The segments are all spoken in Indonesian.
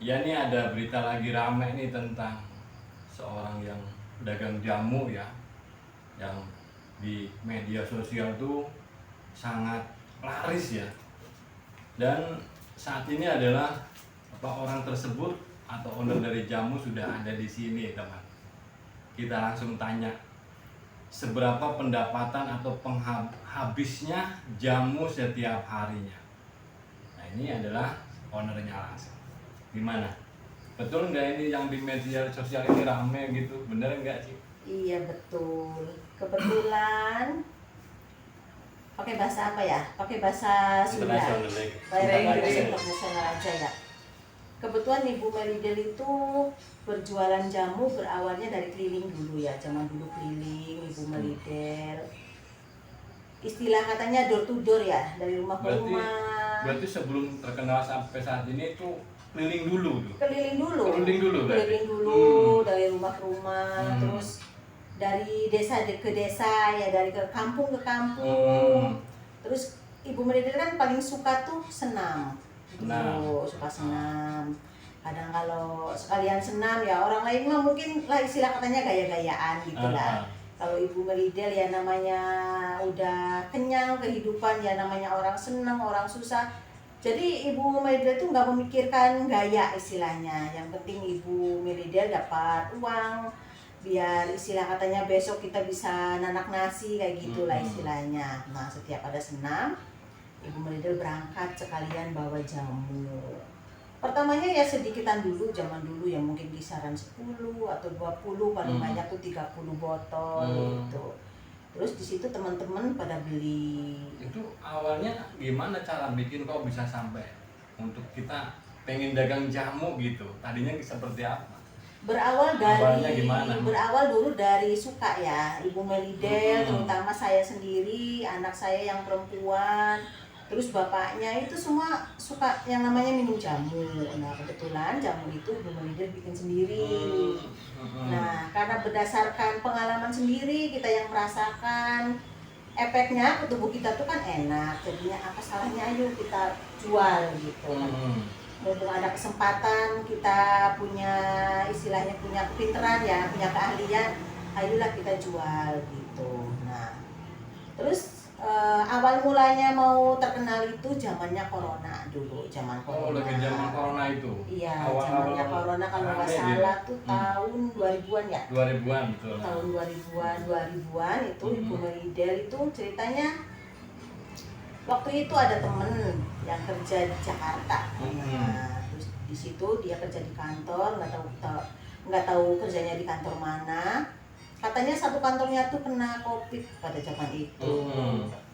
Ya ini ada berita lagi rame nih tentang seorang yang dagang jamu ya, yang di media sosial tuh sangat laris ya. Dan saat ini adalah orang tersebut atau owner dari jamu sudah ada di sini teman. Kita langsung tanya seberapa pendapatan atau penghabisnya jamu setiap harinya. Nah ini adalah ownernya langsung. Gimana? Betul nggak ini yang di media sosial ini rame gitu? Bener nggak sih? Iya betul. Kebetulan pakai bahasa apa ya? Pakai bahasa Sunda. Bahasa Inggris internasional aja ya. Kebetulan Ibu Melidel itu berjualan jamu berawalnya dari keliling dulu ya. Zaman dulu keliling Ibu Melidel. Istilah katanya door to door ya, dari rumah ke rumah. Berarti sebelum terkenal sampai saat ini itu keliling dulu tuh. Keliling dulu. Dari rumah ke rumah, terus dari desa ke desa ya, dari ke kampung ke kampung. Terus Ibu Melidel kan paling suka tuh senam. Suka senam. Kadang kalau sekalian senam ya, orang lain mah mungkin lah istilah katanya gaya-gayaan gitulah. Kalau Ibu Melidel ya namanya udah kenyang kehidupan ya, namanya orang senang, orang susah. Jadi Ibu Melidel itu nggak memikirkan gaya istilahnya. Yang penting Ibu Melidel dapat uang, biar istilah katanya besok kita bisa nanak nasi kayak gitulah istilahnya. Nah setiap ada senam, Ibu Melidel berangkat sekalian bawa jamu. Pertamanya ya sedikitan dulu, zaman dulu ya mungkin kisaran 10 atau 20, paling banyak tuh 30 botol gitu. Terus di situ teman-teman pada beli. Itu awalnya gimana cara bikin kok bisa sampai untuk kita pengen dagang jamu gitu? Tadinya seperti apa? Berawal dulu dari suka ya, Ibu Melidel, terutama saya sendiri, anak saya yang perempuan. Terus bapaknya itu semua suka yang namanya minum jamu. Nah kebetulan jamu itu Ibu Melidel bikin sendiri. Nah karena berdasarkan pengalaman sendiri, kita yang merasakan efeknya ke tubuh kita tuh kan enak. Jadinya apa salahnya, ayo kita jual gitu. Mumpung ada kesempatan, kita punya istilahnya punya kepinteran ya, punya keahlian, ayolah kita jual gitu. Nah terus awal mulanya mau terkenal itu zamannya corona dulu, zaman corona. Lagi zaman corona itu? Iya, zamannya corona kalau nggak salah tuh tahun 2000-an ya? 2000-an betul. Tahun 2000-an itu Ibu Melidel itu ceritanya waktu itu ada temen yang kerja di Jakarta. Nah, terus di situ dia kerja di kantor, nggak tahu kerjanya di kantor mana. Katanya satu kantornya tuh kena COVID pada zaman itu.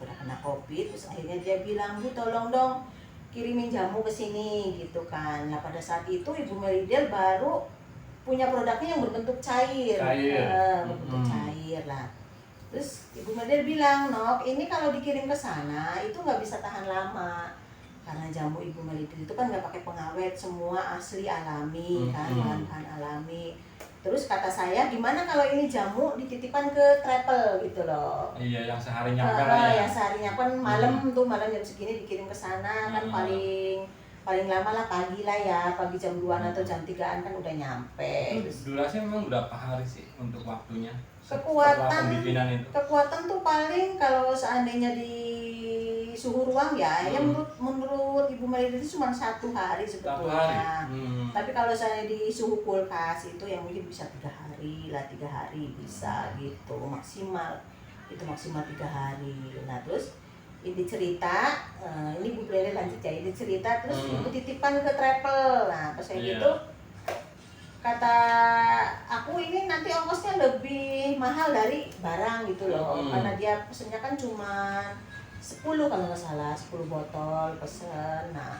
Udah kena COVID, terus akhirnya dia bilang, "Bu, tolong dong kirimin jamu ke sini," gitu kan. Nah, pada saat itu Ibu Melidel baru punya produknya yang berbentuk cair. Berbentuk cair lah. Terus Ibu Melidel bilang, "Nok, ini kalau dikirim ke sana itu nggak bisa tahan lama. Karena jamu Ibu Melidel itu kan nggak pakai pengawet, semua asli alami kan, bahan-bahan alami." Terus kata saya, gimana kalau ini jamu dititipkan ke travel gitu loh. Iya, yang sehari nyampe lah ya. Yang sehari nyampe malam tuh, malam jam segini dikirim ke sana kan paling lama lah pagi lah ya, pagi jam 2-an atau jam 3-an kan udah nyampe. Durasinya memang berapa hari sih untuk waktunya? Kekuatan tuh paling kalau seandainya di suhu ruang ya, ya menurut Ibu Melidel itu cuma 1 hari sebetulnya. Tapi kalau saya di suhu kulkas itu ya mungkin bisa 3 hari lah, 3 hari bisa gitu maksimal. Itu maksimal 3 hari. Nah terus ini cerita, ini Bu Melidel lanjut ya, ini cerita terus Ibu titipkan ke travel. Nah pas kayak gitu kata aku, ini nanti ongkosnya lebih mahal dari barang gitu loh. Karena dia pesennya kan cuma 10 kalau nggak salah, 10 botol pesen. Nah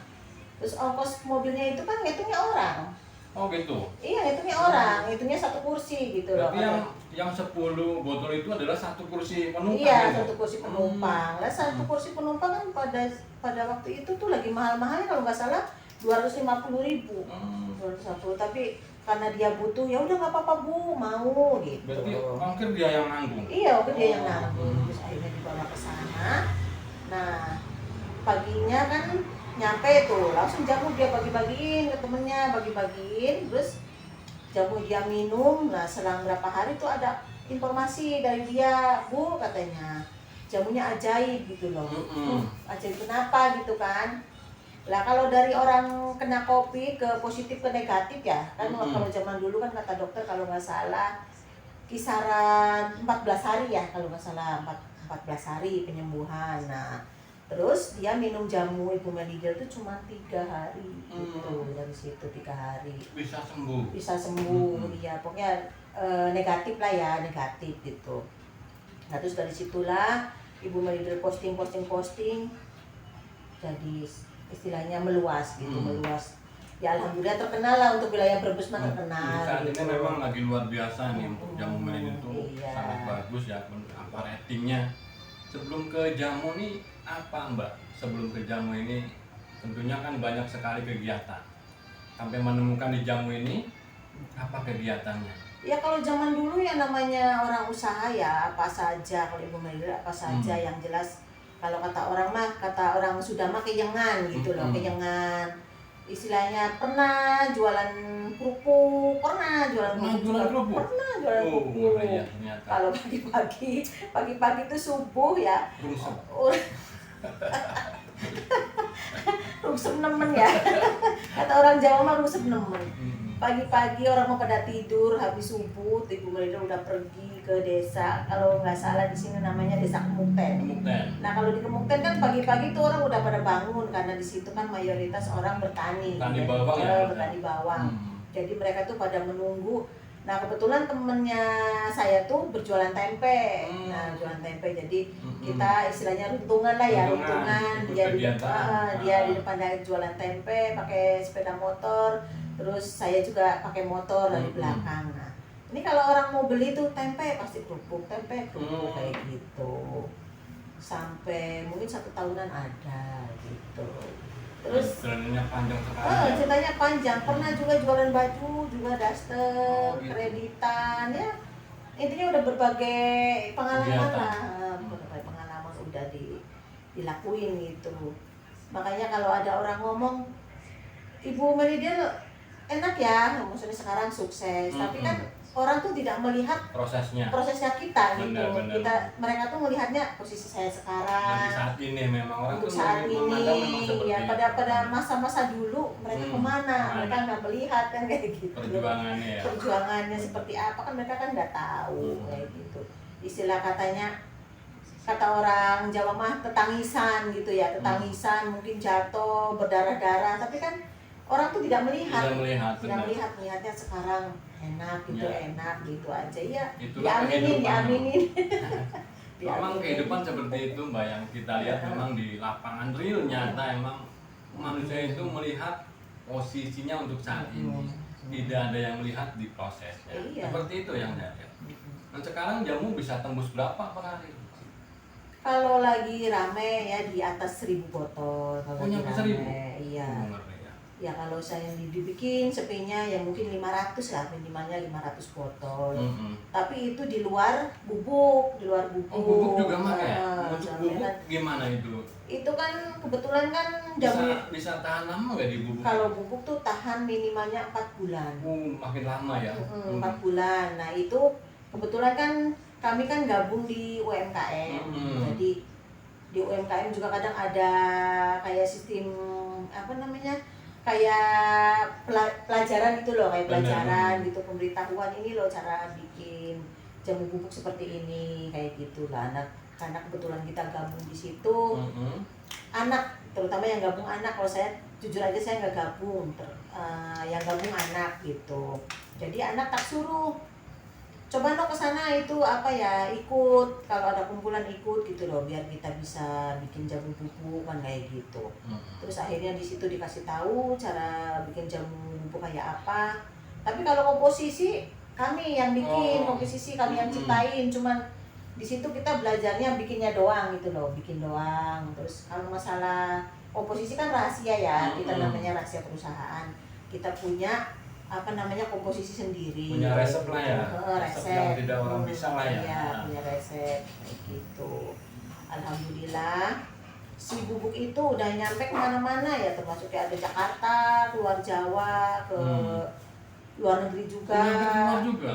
terus ongkos mobilnya itu kan ngitungnya orang. Oh gitu? Iya, ngitungnya orang, ngitungnya 1 kursi gitu loh. Berarti yang 10 botol itu adalah 1 kursi penumpang? Iya, gitu? 1 kursi penumpang. Lah 1 kursi penumpang kan pada waktu itu tuh lagi mahal-mahalnya kalau nggak salah 250.000. 250, tapi karena dia butuh, ya udah nggak apa-apa Bu, mau gitu. Berarti ongkir dia yang nanggung? Iya, ongkir dia yang nanggung. Terus akhirnya dibawa ke sana. Nah paginya kan nyampe tuh langsung jamu dia bagi-bagiin ke temennya, bagi-bagiin, terus jamu dia minum. Nah selang berapa hari tuh ada informasi dari dia, Bu katanya jamunya ajaib gitu loh. Ajaib kenapa gitu kan. Lah kalau dari orang kena COVID ke positif ke negatif ya kan, kalau zaman dulu kan kata dokter kalau nggak salah kisaran 14 hari ya, kalau nggak salah 14 hari penyembuhan. Nah terus dia minum jamu Ibu Melida itu cuma 3 hari gitu. Dari situ 3 hari bisa sembuh. Iya pokoknya negatif lah ya, negatif gitu. Nah terus dari situlah Ibu Melida posting jadi istilahnya meluas gitu, meluas ya. Alhamdulillah terkenal lah, untuk wilayah Brebes mah terkenal. Saat gitu. ini memang lagi luar biasa nih untuk jamu Melida itu, iya. sangat bagus ya apa ratingnya. Sebelum ke jamu nih apa Mbak? Sebelum ke jamu ini tentunya kan banyak sekali kegiatan. Sampai menemukan di jamu ini apa kegiatannya? Ya kalau zaman dulu ya namanya orang usaha ya apa saja, kalau Ibu Melida apa saja yang jelas. Kalau kata orang sudah mah keyengan gitu loh, keyengan. Istilahnya pernah jualan kerupuk, pernah jualan kerupuk. Iya, Kalau pagi-pagi itu subuh ya. Rusep nemen ya. Kata orang Jawa mah rusep nemen. Pagi-pagi orang mau pada tidur, habis subuh Ibu Melida udah pergi ke desa. Kalau nggak salah di sini namanya Desa Kemukten. Nah kalau di Kemukten kan pagi-pagi tuh orang udah pada bangun, karena di situ kan mayoritas orang bertani. Bertani bawang. Jadi mereka tuh pada menunggu. Nah kebetulan temennya saya tuh berjualan tempe. Nah jualan tempe, jadi kita istilahnya runtungan lah ya, runtungan. Dia di depan dari jualan tempe pakai sepeda motor, terus saya juga pakai motor dari belakang. Nah ini kalau orang mau beli tuh tempe pasti kerupuk kayak gitu, sampai mungkin 1 tahunan ada gitu. Terus ceritanya panjang sekali. Ceritanya panjang. Pernah juga jualan baju, juga daster, kreditan ya. Intinya udah berbagai pengalaman lah. Berbagai pengalaman udah dilakuin gitu. Makanya kalau ada orang ngomong Ibu Melida enak ya, maksudnya sekarang sukses. Tapi kan orang tuh tidak melihat prosesnya kita gitu. Mereka tuh melihatnya posisi saya sekarang. Dan saat ini memang orang tuh saat ini ya, pada masa-masa dulu mereka kemana? Mereka nggak melihat kan kayak gitu. Perjuangannya seperti apa kan mereka kan nggak tahu kayak gitu. Istilah kata orang Jawa mah tetangisan gitu ya, tetangisan mungkin jatuh berdarah-darah, tapi kan orang tuh tidak melihatnya sekarang enak gitu, enak gitu aja ya. Diaminin. Memang kehidupan seperti itu Mbak, yang kita lihat memang di lapangan real nyata. Emang manusia itu melihat posisinya untuk saat ini, tidak ada yang melihat di prosesnya. Seperti itu yang saya lihat. Dan sekarang jamu bisa tembus berapa per hari? Kalau lagi rame ya di atas 1000 botol. Kalau lagi rame, iya. Ya kalau saya dibikin sepinya ya mungkin 500 lah, minimalnya 500 botol. Tapi itu di luar bubuk, bubuk juga mah ya? Untuk bubuk gimana itu? Itu kan kebetulan kan jamu bisa tahan lama nggak di bubuk? Kalau bubuk tuh tahan minimalnya 4 bulan. Makin lama ya? 4 bulan. Nah itu kebetulan kan kami kan gabung di UMKM. Jadi di UMKM juga kadang ada kayak sistem kayak pelajaran gitu loh, kayak pelajaran gitu, pemberitahuan ini loh cara bikin jamu bubuk seperti ini kayak gitulah. Karena kebetulan kita gabung di situ, anak terutama yang gabung anak. Kalau saya jujur aja saya nggak gabung, yang gabung anak gitu. Jadi anak tak suruh coba ke sana itu ikut, kalau ada kumpulan ikut gitu loh, biar kita bisa bikin jamu bubuk kan kayak gitu. Terus akhirnya di situ dikasih tahu cara bikin jamu bubuk kayak apa. Tapi kalau komposisi kami yang bikin, komposisi kami yang ciptain, cuman di situ kita belajarnya bikinnya doang gitu loh, bikin doang. Terus kalau masalah komposisi kan rahasia ya, kita namanya rahasia perusahaan. Kita punya komposisi sendiri, punya resep lah ya, resep yang tidak orang bisa lah ya. Iya, punya resep kayak gitu. Alhamdulillah si bubuk itu udah nyampe kemana-mana ya, termasuk kayak ada Jakarta, keluar Jawa, ke luar negeri juga. Keluar juga.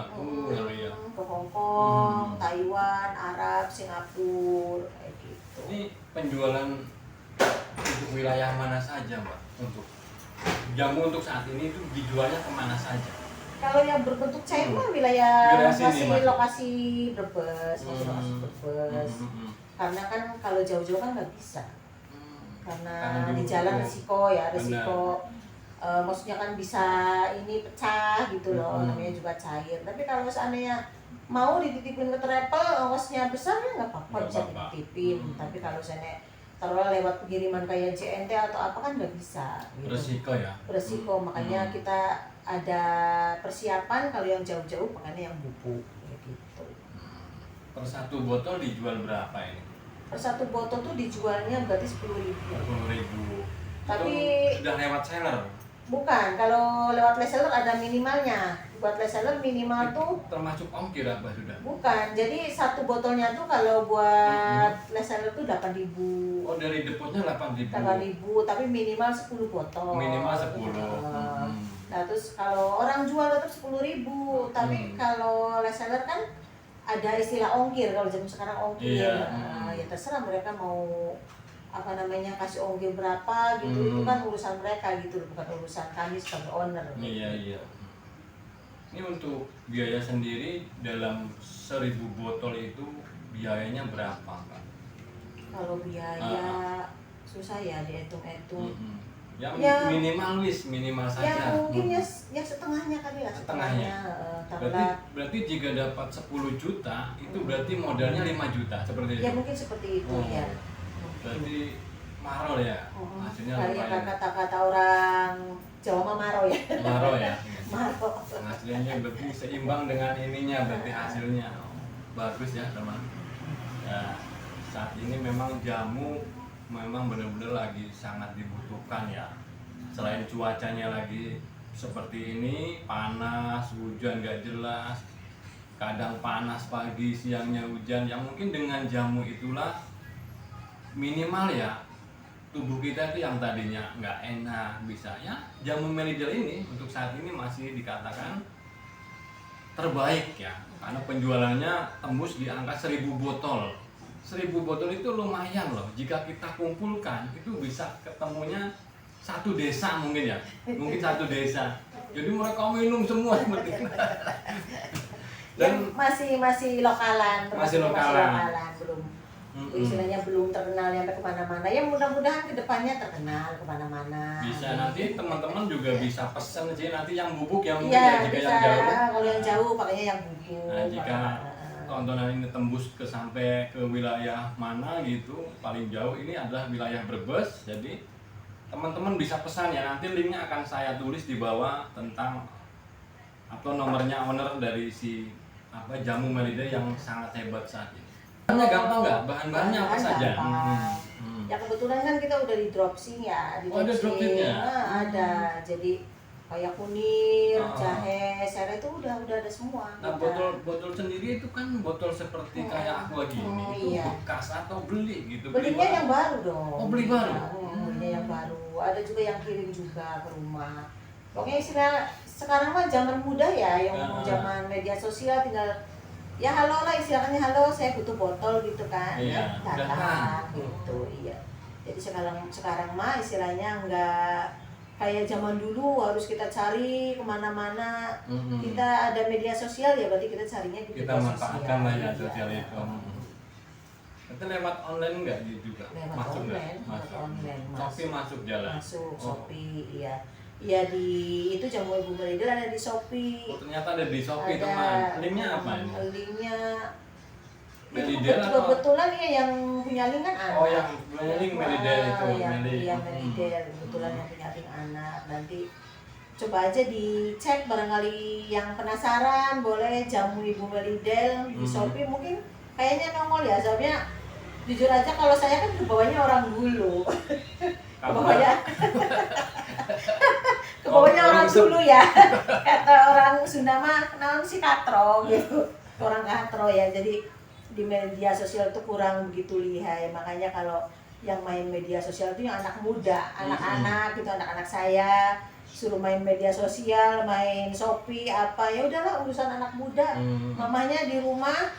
Iya. Ke Hong Kong, Taiwan, Arab, Singapura, kayak gitu. Ini penjualan untuk wilayah mana saja, Mbak? Untuk jamu untuk saat ini itu dijualnya kemana saja? Kalau yang berbentuk cair mah wilayah sini, lokasi Brebes, lokasi Brebes. Karena kan kalau jauh-jauh kan nggak bisa. Karena di jalan resiko ya, resiko. Maksudnya kan bisa ini pecah gitu loh, namanya juga cair. Tapi kalau seandainya mau dititipin ke travel, ongkosnya besar ya nggak apa-apa, bisa dititipin. Tapi kalau seandainya taruhlah lewat pengiriman kayak JNT atau apa kan nggak bisa. Gitu. Resiko ya. Resiko, makanya kita ada persiapan kalau yang jauh-jauh makanya yang bubuk gitu. Per satu botol dijual berapa ini? Per satu botol tuh dijualnya berarti 10.000. 10.000. Tapi itu sudah lewat seller. Bukan, kalau lewat reseller ada minimalnya. Buat reseller minimal tuh termasuk ongkir apa sudah? Bukan, jadi satu botolnya tuh kalau buat reseller tuh 8.000. Oh, dari depotnya 8.000. 8.000, tapi minimal 10 botol. Minimal 10. Nah, terus kalau orang jual tetap 10.000, tapi kalau reseller kan ada istilah ongkir, kalau zaman sekarang ongkir. Ya terserah mereka mau apa namanya kasih ongkir berapa gitu, itu kan urusan mereka gitu, bukan urusan kami sebagai owner. Iya. Ini untuk biaya sendiri dalam 1.000 botol itu biayanya berapa, Kak? Kalau biaya susah ya dihitung-hitung. Yang minimal saja. Ya mungkin ya setengahnya kali lah. Setengahnya. Berarti jika dapat 10 juta itu berarti modalnya 5 juta seperti itu. Ya mungkin seperti itu ya. Berarti maro ya, hasilnya lumayan. Kata-kata orang Jawa mah maro ya. Maro ya. Maro. Hasilnya berarti seimbang dengan ininya, berarti hasilnya bagus ya teman. Ya, saat ini memang jamu memang benar-benar lagi sangat dibutuhkan ya. Selain cuacanya lagi seperti ini, panas, hujan gak jelas, kadang panas pagi, siangnya hujan. Yang mungkin dengan jamu itulah minimal ya tubuh kita itu yang tadinya nggak enak bisa ya, jamu Melidel ini untuk saat ini masih dikatakan terbaik ya, karena penjualannya tembus di angka 1.000 botol. 1.000 botol itu lumayan loh, jika kita kumpulkan itu bisa ketemunya satu desa mungkin ya, mungkin satu desa, jadi mereka minum semua seperti itu. Dan masih lokalan, belum istilahnya belum terkenal sampai kemana-mana. Ya mudah-mudahan kedepannya terkenal kemana-mana. Bisa nanti teman-teman juga bisa pesen sih nanti yang bubuk yang mungkin ya, jika bisa, yang jauh. Kalau yang jauh pakainya yang bubuk. Nah, jika tontonan ini tembus sampai ke wilayah mana gitu, paling jauh ini adalah wilayah Brebes. Jadi teman-teman bisa pesan ya, nanti linknya akan saya tulis di bawah tentang atau nomornya owner dari si jamu Melidel yang sangat hebat saat ini. Bahannya gampang nggak? Bahan-bahannya apa saja? Ya kebetulan kan kita udah di dropsing ya, ada dropsingnya? Ada, jadi kayak kunir, jahe, serai itu udah ada semua. Nah botol sendiri itu kan botol seperti kayak aqua gini, itu bekas atau beli gitu? Belinya yang baru dong. Oh, beli baru? Belinya yang baru, ada juga yang kirim juga ke rumah. Pokoknya istilah sekarang mah zaman muda ya, yang zaman media sosial tinggal ya halo lah, istilahnya halo saya butuh botol gitu kan, datang gitu. Iya, jadi sekarang mah istilahnya nggak kayak zaman dulu harus kita cari kemana-mana. Kita ada media sosial ya, berarti kita carinya di media sosial. Kita manfaatkan media sosial itu. Itu lewat online nggak juga? Lewat masuk online, Shopee masuk jalan? Masuk, Shopee, iya. Iya, di itu jamu Ibu Melidel ada di Shopee. Oh, ternyata ada di Shopee teman. Linknya apa ini? Linknya Melidel atau? Kebetulan ya yang punya link kan anak. Oh, yang punya link Melidel itu. Iya, Melidel. Kebetulan yang punya link anak. Nanti coba aja dicek, barangkali yang penasaran boleh jamu Ibu Melidel di Shopee, mungkin kayaknya nongol ya. Soalnya jujur aja kalau saya kan kebawahnya orang dulu. Kebawahnya orang dulu ya. Kata orang Sunda mah naon si katro gitu. Orang katro ya. Jadi di media sosial itu kurang begitu lihai. Makanya kalau yang main media sosial itu yang anak muda, anak-anak gitu, anak-anak saya suruh main media sosial, main Shopee apa, ya udahlah urusan anak muda. Mamanya di rumah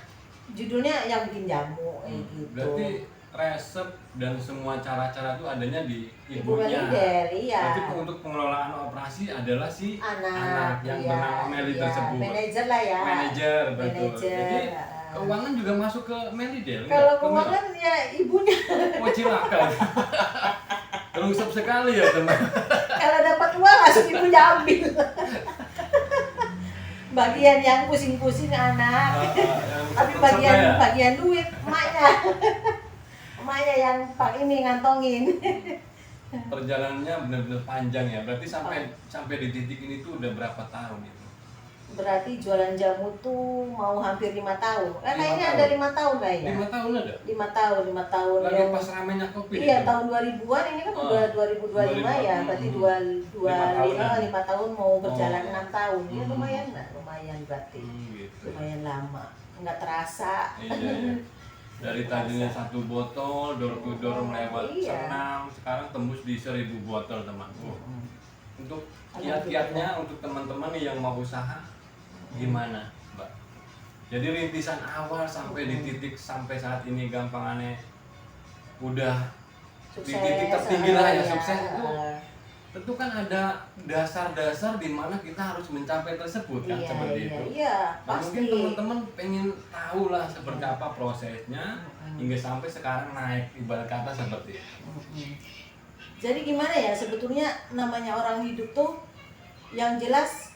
judulnya yang bikin jamu gitu. Berarti resep dan semua cara-cara itu adanya di Ibu ibunya. Melider, iya. Berarti untuk pengelolaan operasi adalah si anak yang iya, bernama Meli iya. tersebut. Manajer lah ya. Manajer, betul. Manajer. Jadi keuangan juga masuk ke Meli Del. Kalau keuangan ya ibunya. Oh, cilaka. Terungsep sekali ya teman. Kalau dapat uang langsung ibunya ambil. Bagian yang pusing-pusing anak. Tapi bagian duit emaknya. Emaknya yang pak ini ngantongin. Perjalanannya benar-benar panjang ya. Berarti sampai di titik ini tuh udah berapa tahun itu? Berarti jualan jamu tuh mau hampir 5 tahun. Kayaknya 5 ada tahun. 5 tahun kayaknya. 5 tahun ada? 5 tahun. Lagi yang pas ramenya kopi. iya, itu? tahun 2000-an, ini kan udah 2025 ya. Berarti 5 tahun mau berjalan 6 tahun. Ya lumayan lah, lumayan berarti. Gitu. Lumayan lama. Enggak terasa. Iya. Dari tadinya 1 botol, door to door melewat senam, sekarang tembus di 1000 botol teman. Untuk kiat-kiatnya untuk teman-teman nih yang mau usaha, gimana Mbak? Jadi rintisan awal sampai di titik sampai saat ini gampangannya udah di titik tertinggi lah ya, sukses itu. Tentu kan ada dasar-dasar di mana kita harus mencapai tersebut kan, seperti itu. Iya, Nah, pasti. mungkin teman-teman pengen tahu lah seperti apa prosesnya hingga sampai sekarang naik, ibarat kata seperti itu. Jadi gimana ya, sebetulnya namanya orang hidup tuh yang jelas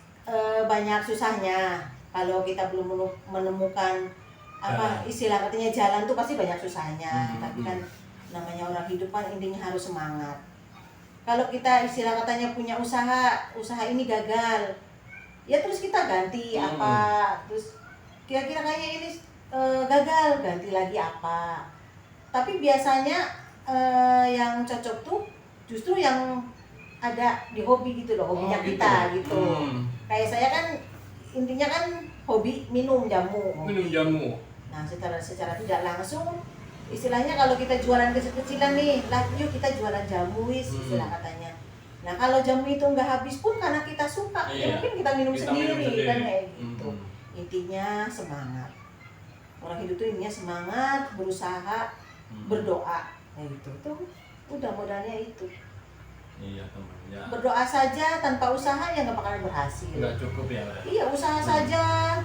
banyak susahnya. Kalau kita belum menemukan apa istilah katanya jalan tuh pasti banyak susahnya. Tapi kan namanya orang hidup kan intinya harus semangat. Kalau kita istilah katanya punya usaha ini gagal, ya terus kita ganti apa, terus kira-kira kayaknya ini gagal, ganti lagi apa. Tapi biasanya yang cocok tuh justru yang ada di hobi gitu loh, hobinya kita gitu. Kayak saya kan intinya kan hobi minum jamu. Minum jamu. Nah, secara tidak langsung istilahnya kalau kita jualan kecil-kecilan nih, lah yuk kita jualan jamu istilah katanya. Nah, kalau jamu itu nggak habis pun karena kita suka, ya mungkin kita minum sendiri kan kayak gitu. Intinya semangat. Orang hidup itu intinya semangat, berusaha, berdoa kayak gitu. Tuh udah modalnya itu. Iya teman. Ya. Berdoa saja tanpa usaha ya nggak bakalan berhasil. Nggak cukup ya. Iya, usaha saja.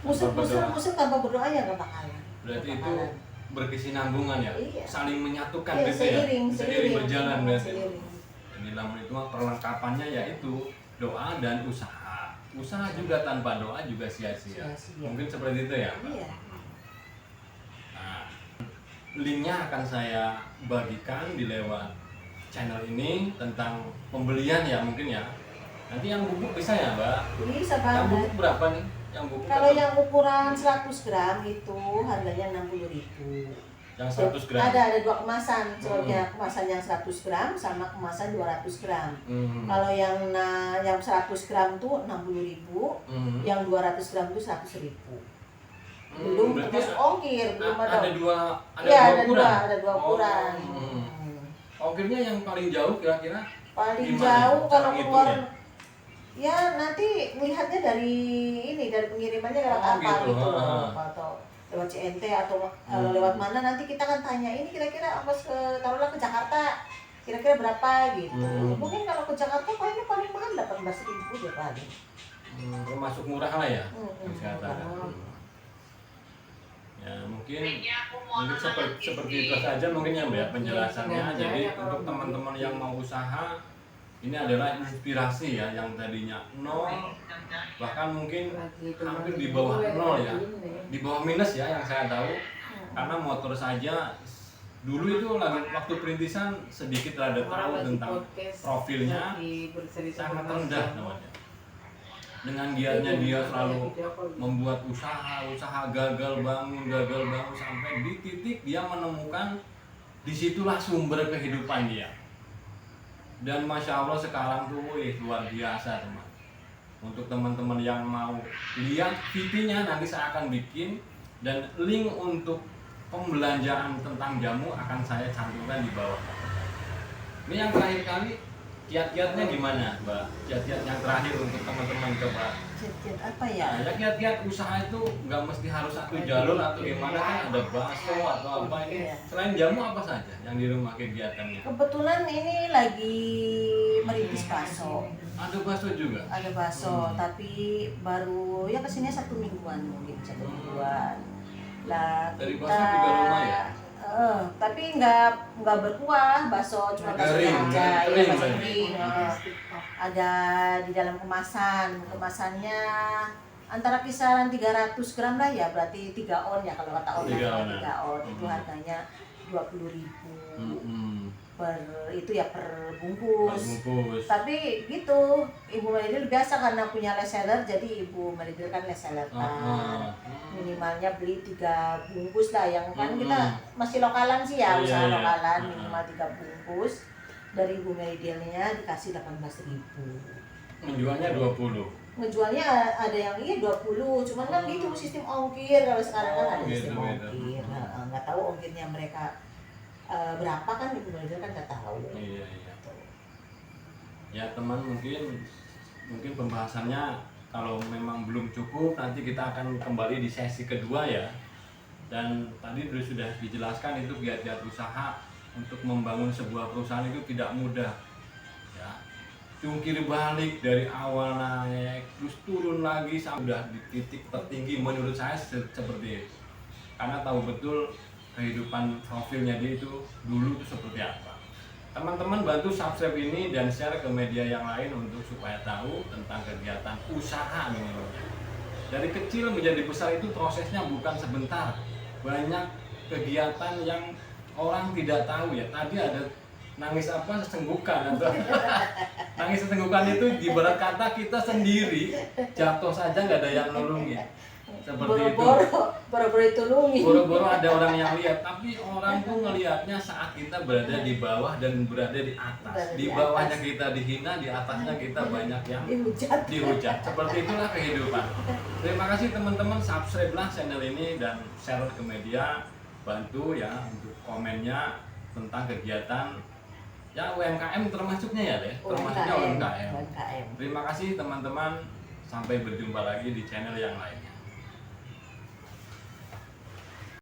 Musik tanpa berdoa ya nggak bakalan. Berarti itu berkesinambungan ya, saling menyatukan gitu seiring, ya, seiring berjalan berarti. Seiring. Jadi namun itu mah perlengkapannya yaitu doa dan usaha. Usaha juga tanpa doa juga sia-sia. Mungkin seperti itu ya. Iya. Nah, linknya akan saya bagikan di lewat channel ini tentang pembelian ya mungkin ya. Nanti yang bubuk bisa ya Mbak? Bisa Yang banget. bubuk berapa nih? Yang bubuk Kalau atau? yang ukuran 100 gram itu harganya 60.000. Yang 100 gram? Ada 2 kemasan, soalnya kemasan yang 100 gram sama kemasan 200 gram. Kalau yang 100 gram tuh 60.000, yang 200 gram tuh 100.000. Belum termasuk ongkir, belum ada dua ukuran. Ongkirnya yang paling jauh kira-kira? Paling gimana? jauh kalau Cara keluar ngitungnya? ya nanti melihatnya dari pengirimannya lewat apa gitu. gitu loh, atau lewat CNT atau lewat mana, nanti kita kan tanya ini kira-kira taruhlah ke Jakarta kira-kira berapa gitu. Mungkin kalau ke Jakarta paling mahal 18.000 dia paling. Termasuk murah lah ya. Ya mungkin seperti itu saja mungkin ya Mbak penjelasannya. Jadi untuk teman-teman yang mau usaha, ini adalah inspirasi ya, yang tadinya 0 bahkan mungkin hampir di bawah 0 ya, di bawah minus ya yang saya tahu, karena motor saja dulu itu waktu perintisan sedikit rada tahu tentang profilnya sangat rendah namanya. Dengan giatnya dia selalu membuat usaha gagal bangun sampai di titik dia menemukan disitulah sumber kehidupan dia. Dan Masya Allah sekarang tuh luar biasa teman. Untuk teman-teman yang mau lihat VT-nya nanti saya akan bikin, dan link untuk pembelanjaan tentang jamu akan saya cantumkan di bawah. Ini yang terakhir kali, kiat-kiatnya gimana, Mbak? Kiat-kiat yang terakhir untuk teman-teman coba. Kiat-kiat apa ya? Nah, ya kiat-kiat usaha itu nggak mesti harus satu jalur atau gimana, kan ada bakso atau apa ini. Iya. Selain jamu apa saja yang di rumah kegiatannya? Kebetulan ini lagi merintis bakso. Ada bakso juga? Ada bakso, tapi baru ya kesini 1 mingguan mungkin, 1 mingguan. Lah Dari kita, bakso juga rumah ya? tapi nggak berkuah, bakso cuma baksonya Kering, aja, ya kering bakso berarti. kering. Ada di dalam kemasannya antara kisaran 300 gram lah ya, berarti 3 on ya kalau kata online, 3 onan. 3 on itu harganya 20.000 per itu ya per bungkus. Bungkus. Tapi gitu, Ibu Melidil biasa karena punya reseller, jadi Ibu Melidil kan reseller kan. Minimalnya beli 3 bungkus lah, yang kan kita masih lokalan sih ya, Oh, usaha iya, iya. lokalan, minimal 3 bungkus. Dari Ibu Melidilnya dikasih 18.000. Menjualnya 20. Ngejualnya ada yang 20, cuman kan gitu sistem ongkir, kalau sekarang kan ada sistem gitu. ongkir. Nah, nggak tahu ongkirnya mereka berapa kan, Ibu Melidil kan nggak tahu. Iya. Ya teman, mungkin pembahasannya kalau memang belum cukup, nanti kita akan kembali di sesi kedua ya. Dan tadi sudah dijelaskan itu kiat-kiat usaha untuk membangun sebuah perusahaan itu tidak mudah. Ya, jungkir balik dari awal naik terus turun lagi sampai udah di titik tertinggi menurut saya seperti itu. Karena tahu betul kehidupan profilnya dia itu dulu itu seperti apa. Teman-teman bantu subscribe ini dan share ke media yang lain untuk supaya tahu tentang kegiatan usaha minimalnya. Dari kecil menjadi besar itu prosesnya bukan sebentar. Banyak kegiatan yang orang tidak tahu ya. Tadi ada nangis apa sesenggukan atau nangis sesenggukan itu ibarat kata kita sendiri jatuh saja nggak ada yang nolongin. Seperti itu. Boro-boro ditulungi. Boro-boro ada orang yang lihat, tapi orang tuh ngelihatnya saat kita berada di bawah dan berada di atas. Di bawahnya kita dihina, di atasnya kita banyak yang dihujat. Seperti itulah kehidupan. Terima kasih teman-teman, subscribe-lah channel ini dan share ke media, bantu ya untuk komennya tentang kegiatan ya UMKM termasuknya ya deh, termasuknya UMKM. Terima kasih teman-teman, sampai berjumpa lagi di channel yang lainnya.